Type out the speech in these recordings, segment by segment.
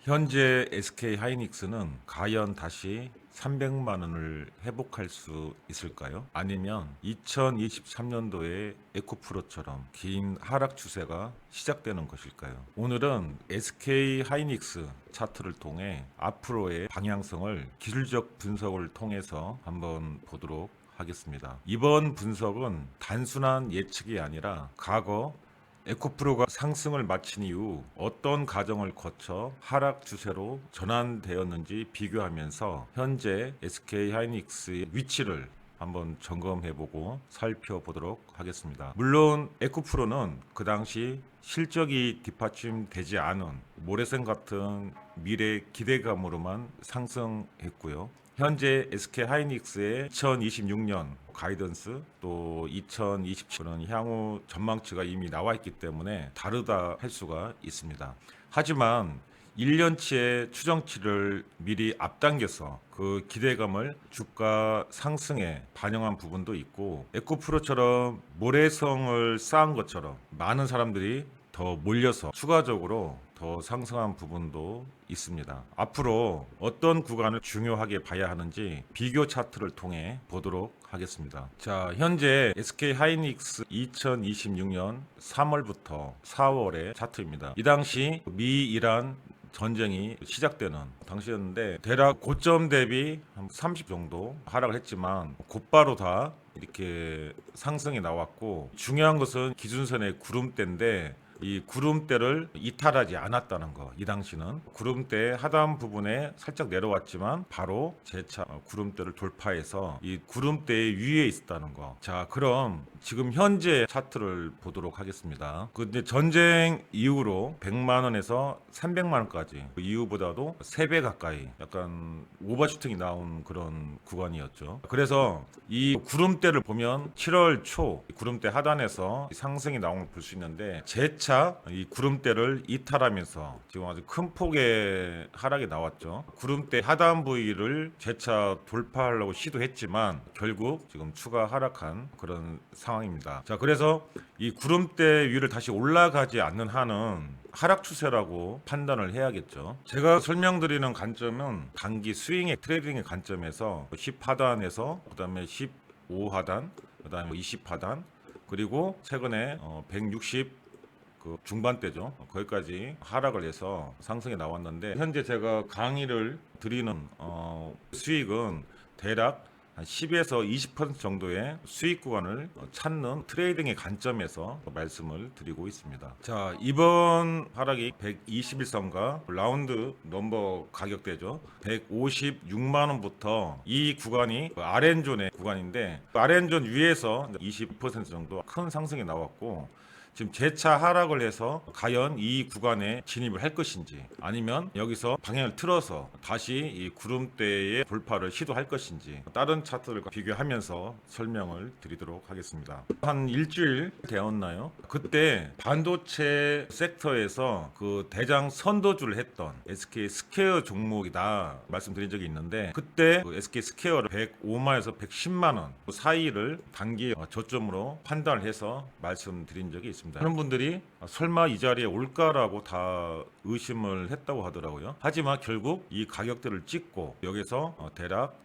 현재 SK 하이닉스는 과연 다시 300만 원을 회복할 수 있을까요? 아니면 2023년도에 에코프로처럼 긴 하락 추세가 시작되는 것일까요? 오늘은 SK 하이닉스 차트를 통해 앞으로의 방향성을 기술적 분석을 통해서 한번 보도록 하겠습니다. 이번 분석은 단순한 예측이 아니라 과거 에코프로가 상승을 마친 이후 어떤 과정을 거쳐 하락 추세로 전환되었는지 비교하면서 현재 SK 하이닉스의 위치를 한번 점검해보고 살펴보도록 하겠습니다. 물론 에코프로는 그 당시 실적이 뒷받침되지 않은 모래샘 같은 미래 기대감으로만 상승했고요. 현재 SK 하이닉스의 2026년 가이던스 또 2027년 향후 전망치가 이미 나와 있기 때문에 다르다 할 수가 있습니다. 하지만 1년치의 추정치를 미리 앞당겨서 그 기대감을 주가 상승에 반영한 부분도 있고, 에코프로처럼 모래성을 쌓은 것처럼 많은 사람들이 더 몰려서 추가적으로 더 상승한 부분도 있습니다. 앞으로 어떤 구간을 중요하게 봐야 하는지 비교 차트를 통해 보도록 하겠습니다. 자, 현재 SK 하이닉스 2026년 3월부터 4월의 차트입니다. 이 당시 미 이란 전쟁이 시작되는 당시였는데 대략 고점 대비 한 30 정도 하락을 했지만 곧바로 다 이렇게 상승이 나왔고, 중요한 것은 기준선의 구름대인데 이 구름대를 이탈하지 않았다는 거. 이 당시는 구름대 하단 부분에 살짝 내려왔지만 바로 재차 구름대를 돌파해서 이 구름대 위에 있었다는 거. 자, 그럼 지금 현재 차트를 보도록 하겠습니다. 근데 전쟁 이후로 100만 원에서 300만 원까지, 그 이후보다도 3배 가까이 약간 오버슈팅이 나온 그런 구간이었죠. 그래서 이 구름대를 보면 7월 초 구름대 하단에서 상승이 나온 걸 볼 수 있는데, 재차 이 구름대를 이탈하면서 지금 아주 큰 폭의 하락이 나왔죠. 구름대 하단 부위를 재차 돌파하려고 시도했지만 결국 지금 추가 하락한 그런 상황입니다. 자, 그래서 이 구름대 위를 다시 올라가지 않는 한은 하락 추세라고 판단을 해야겠죠. 제가 설명드리는 관점은 단기 스윙의 트레이딩의 관점에서 10하단에서 그다음에 15하단, 그다음에 20하단, 그리고 최근에 160 그 중반대죠. 거기까지 하락을 해서 상승이 나왔는데, 현재 제가 강의를 드리는 수익은 대략 한 10에서 20% 정도의 수익 구간을 찾는 트레이딩의 관점에서 말씀을 드리고 있습니다. 자, 이번 하락이 121선과 라운드 넘버 가격대죠. 156만 원부터 이 구간이 RN존의 구간인데, RN존 위에서 20% 정도 큰 상승이 나왔고, 지금 재차 하락을 해서 과연 이 구간에 진입을 할 것인지, 아니면 여기서 방향을 틀어서 다시 이 구름대의 돌파를 시도할 것인지 다른 차트들과 비교하면서 설명을 드리도록 하겠습니다. 한 일주일 되었나요? 그때 반도체 섹터에서 그 대장 선도주를 했던 SK 스퀘어 종목이다 말씀드린 적이 있는데, 그때 그 SK 스퀘어를 105만에서 110만 원 사이를 단기 저점으로 판단을 해서 말씀드린 적이 있습니다. 그런 분들이 설마 이 자리에 올까라고 다 의심을 했다고 하더라고요. 하지만 결국 이 가격대를 찍고 여기서 대략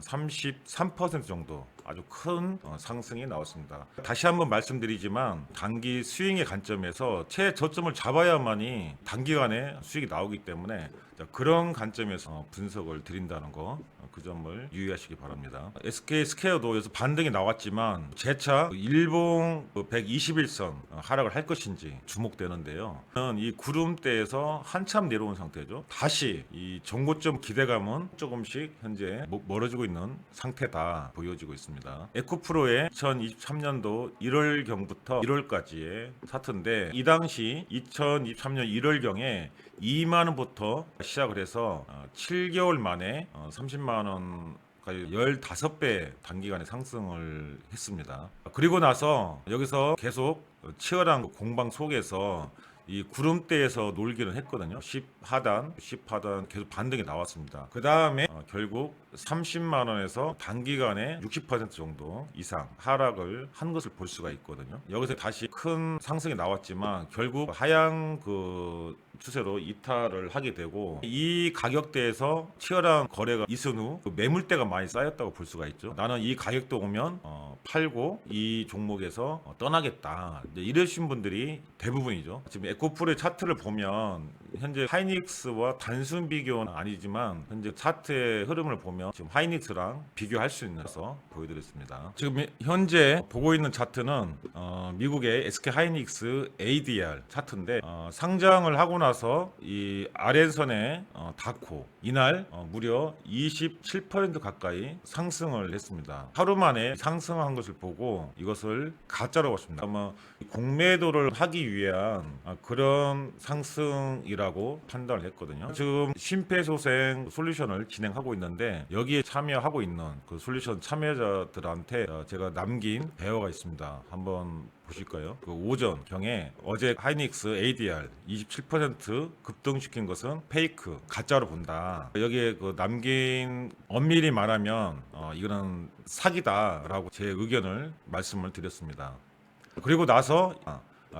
33% 정도 아주 큰 상승이 나왔습니다. 다시 한번 말씀드리지만 단기 스윙의 관점에서 최저점을 잡아야만이 단기간에 수익이 나오기 때문에 그런 관점에서 분석을 드린다는 거, 그 점을 유의하시기 바랍니다. SK 스퀘어도 여기서 반등이 나왔지만 재차 일봉 121선 하락을 할 것인지 주목되는데요. 이 구름대에서 한참 내려온 상태죠. 다시 이 정고점 기대감은 조금씩 현재 멀어지고 있는 상태다 보여지고 있습니다. 에코프로의 2023년도 1월경부터 1월까지의 차트인데, 이 당시 2023년 1월경에 2만 원부터 시작을 해서 7개월 만에 30만 원까지 15배 단기간에 상승을 했습니다. 그리고 나서 여기서 계속 치열한 공방 속에서 이 구름대에서 놀기는 했거든요. 10하단 계속 반등이 나왔습니다. 그 다음에 결국 30만 원에서 단기간에 60% 정도 이상 하락을 한 것을 볼 수가 있거든요. 여기서 다시 큰 상승이 나왔지만 결국 하향 그 추세로 이탈을 하게 되고, 이 가격대에서 치열한 거래가 있은 후 매물대가 많이 쌓였다고 볼 수가 있죠. 나는 이 가격대 오면 팔고 이 종목에서 떠나겠다, 이제 이러신 분들이 대부분이죠. 지금 에코프로의 차트를 보면 현재 하이닉스와 단순 비교는 아니지만 현재 차트의 흐름을 보면 지금 하이닉스랑 비교할 수 있어서 보여드렸습니다. 지금 현재 보고 있는 차트는 미국의 SK 하이닉스 ADR 차트인데, 상장을 하고 나서 이 아래선에 닿고 이날 무려 27% 가까이 상승을 했습니다. 하루 만에 상승한 것을 보고 이것을 가짜라고 봤습니다. 아마 공매도를 하기 위한 그런 상승이라고 판단을 했거든요. 지금 심폐소생 솔루션을 진행하고 있는데, 여기에 참여하고 있는 그 솔루션 참여자들한테 제가 남긴 대화가 있습니다. 한번 보실까요? 그 오전 경에 어제 하이닉스 ADR 27% 급등시킨 것은 페이크, 가짜로 본다. 여기에 그 남긴, 엄밀히 말하면 이거는 사기다라고 제 의견을 말씀을 드렸습니다. 그리고 나서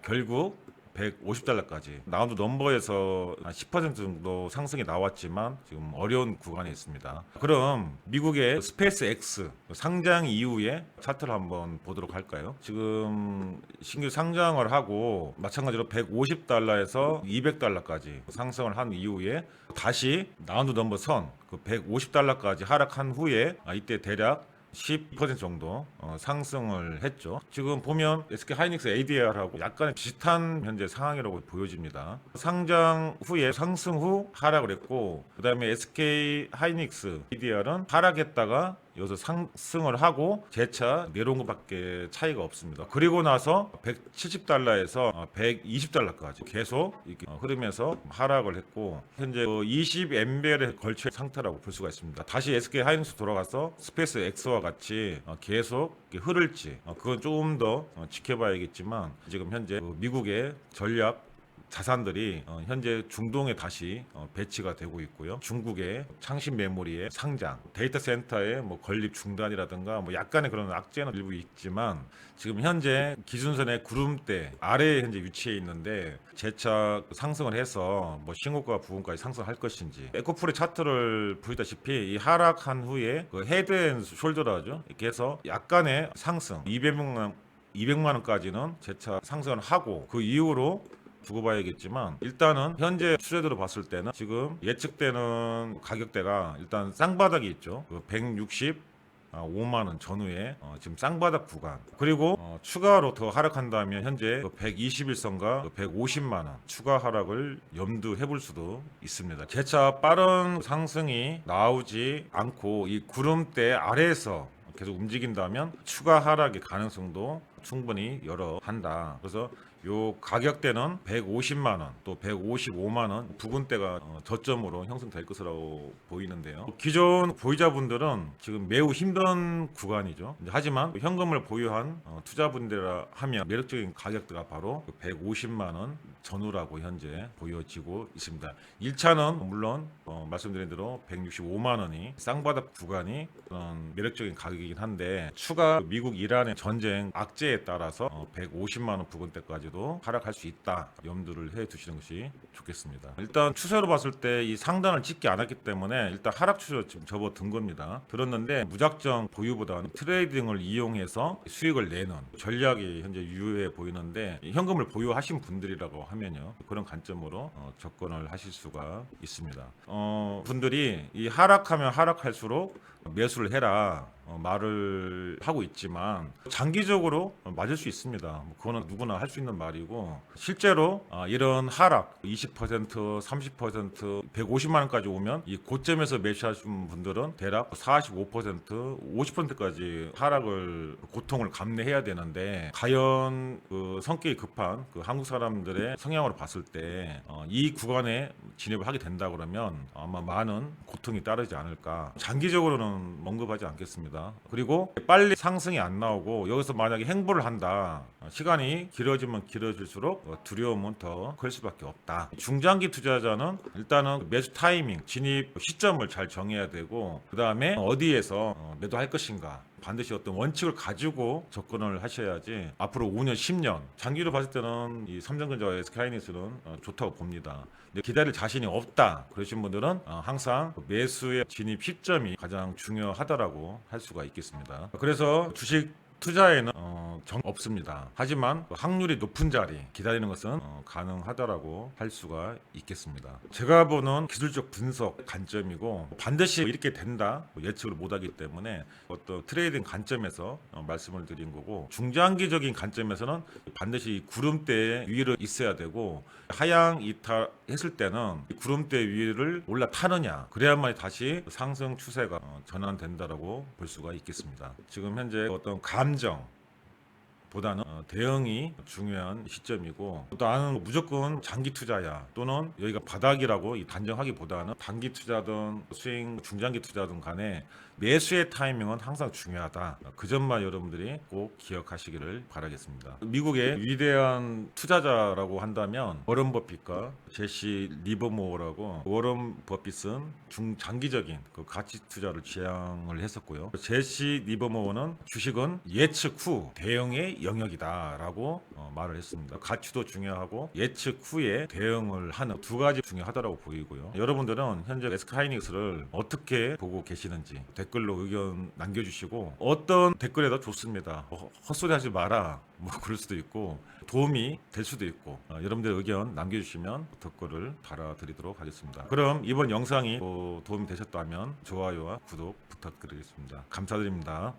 결국 150달러까지 라운드 넘버에서 10% 정도 상승이 나왔지만 지금 어려운 구간에 있습니다. 그럼 미국의 스페이스 X 상장 이후에 차트를 한번 보도록 할까요? 지금 신규 상장을 하고 마찬가지로 150달러에서 200달러까지 상승을 한 이후에 다시 라운드 넘버 선 그 150달러까지 하락한 후에 이때 대략 10% 정도 상승을 했죠. 지금 보면 SK 하이닉스 ADR하고 약간 비슷한 현재 상황이라고 보여집니다. 상장 후에 상승 후 하락을 했고, 그 다음에 SK 하이닉스 ADR은 하락했다가 여기서 상승을 하고 재차 내려온 것밖에 차이가 없습니다. 그리고 나서 170달러에서 120달러까지 계속 이렇게 흐르면서 하락을 했고, 현재 20MBL에 걸쳐 상태라고 볼 수가 있습니다. 다시 SK 하이닉스 돌아가서 스페이스 X와 같이 계속 흐를지 그건 조금 더 지켜봐야겠지만, 지금 현재 미국의 전략 자산들이 현재 중동에 다시 배치가 되고 있고요. 중국의 창신 메모리의 상장, 데이터 센터의 건립 중단이라든가 약간의 그런 악재는 일부 있지만, 지금 현재 기준선의 구름대 아래에 현재 위치해 있는데 재차 상승을 해서 신고가 부분까지 상승할 것인지, 에코프로의 차트를 보시다시피 이 하락한 후에 그 헤드앤숄더라죠. 이렇게 해서 약간의 상승 200만 원까지는 재차 상승을 하고, 그 이후로 두고 봐야겠지만, 일단은 현재 추세대로 봤을 때는 지금 예측되는 가격대가 일단 쌍바닥이 있죠. 165만 원 전후에 지금 쌍바닥 구간, 그리고 추가로 더 하락한다면 현재 121선과 150만 원 추가 하락을 염두해 볼 수도 있습니다. 재차 빠른 상승이 나오지 않고 이 구름대 아래에서 계속 움직인다면 추가 하락의 가능성도 충분히 열어한다. 그래서 요 가격대는 150만 원, 또 155만 원 부근대가 저점으로 형성될 것이라고 보이는데요. 기존 보유자분들은 지금 매우 힘든 구간이죠. 하지만 현금을 보유한 투자분들이라 하면 매력적인 가격대가 바로 150만 원 전후라고 현재 보여지고 있습니다. 1차는 물론 말씀드린 대로 165만 원이 쌍바닥 구간이 그런 매력적인 가격이긴 한데, 추가 미국 이란의 전쟁 악재에 따라서 150만 원 부근대까지도 하락할 수 있다. 염두를 해 두시는 것이 좋겠습니다. 일단 추세로 봤을 때 이 상단을 찍지 않았기 때문에 일단 하락 추세로 지금 접어든 겁니다. 들었는데 무작정 보유보다는 트레이딩을 이용해서 수익을 내는 전략이 현재 유효해 보이는데, 현금을 보유하신 분들이라고 하면요, 그런 관점으로 접근을 하실 수가 있습니다. 분들이 이 하락하면 하락할수록 매수를 해라 말을 하고 있지만, 장기적으로 맞을 수 있습니다. 그거는 누구나 할 수 있는 말이고, 실제로 이런 하락 20%, 30%, 150만 원까지 오면 이 고점에서 매수하신 분들은 대략 45%, 50%까지 하락을, 고통을 감내해야 되는데, 과연 그 성격이 급한 그 한국 사람들의 성향으로 봤을 때 이 구간에 진입을 하게 된다 그러면 아마 많은 고통이 따르지 않을까. 장기적으로는 언급하지 않겠습니다. 그리고 빨리 상승이 안 나오고 여기서 만약에 행보를 한다, 시간이 길어지면 길어질수록 두려움은 더 클 수밖에 없다. 중장기 투자자는 일단은 매수 타이밍, 진입 시점을 잘 정해야 되고, 그 다음에 어디에서 매도할 것인가, 반드시 어떤 원칙을 가지고 접근을 하셔야지 앞으로 5년, 10년 장기로 봤을 때는 이 삼성전자와 SK하이닉스는 좋다고 봅니다. 근데 기다릴 자신이 없다 그러신 분들은 항상 매수의 진입 시점이 가장 중요하다라고 할 수가 있겠습니다. 그래서 주식 투자에는 정 없습니다. 하지만 확률이 높은 자리 기다리는 것은 가능하다라고 할 수가 있겠습니다. 제가 보는 기술적 분석 관점이고 반드시 이렇게 된다 예측을 못하기 때문에 어떤 트레이딩 관점에서 말씀을 드린 거고, 중장기적인 관점에서는 반드시 구름대 위로 있어야 되고 하향 이탈했을 때는 구름대 위를 올라타느냐 그래야만 다시 상승 추세가 전환된다라고 볼 수가 있겠습니다. 지금 현재 어떤 감정 보다는 대응이 중요한 시점이고, 나는 무조건 장기 투자야 또는 여기가 바닥이라고 단정하기보다는 단기 투자든 스윙 중장기 투자든 간에 매수의 타이밍은 항상 중요하다. 그 점만 여러분들이 꼭 기억하시기를 바라겠습니다. 미국의 위대한 투자자라고 한다면 워런 버핏과 제시 리버모어라고, 워런 버핏은 중장기적인 그 가치 투자를 지향을 했었고요. 제시 리버모어는 주식은 예측 후 대응의 영역이다라고 말을 했습니다. 가치도 중요하고 예측 후에 대응을 하는 두 가지 중요하다라고 보이고요. 여러분들은 현재 SK하이닉스를 어떻게 보고 계시는지 댓글로 의견 남겨주시고, 어떤 댓글에도 좋습니다. 헛소리 하지 마라 뭐 그럴 수도 있고 도움이 될 수도 있고, 여러분들 의견 남겨주시면 댓글을 달아드리도록 하겠습니다. 그럼 이번 영상이 도움이 되셨다면 좋아요와 구독 부탁드리겠습니다. 감사드립니다.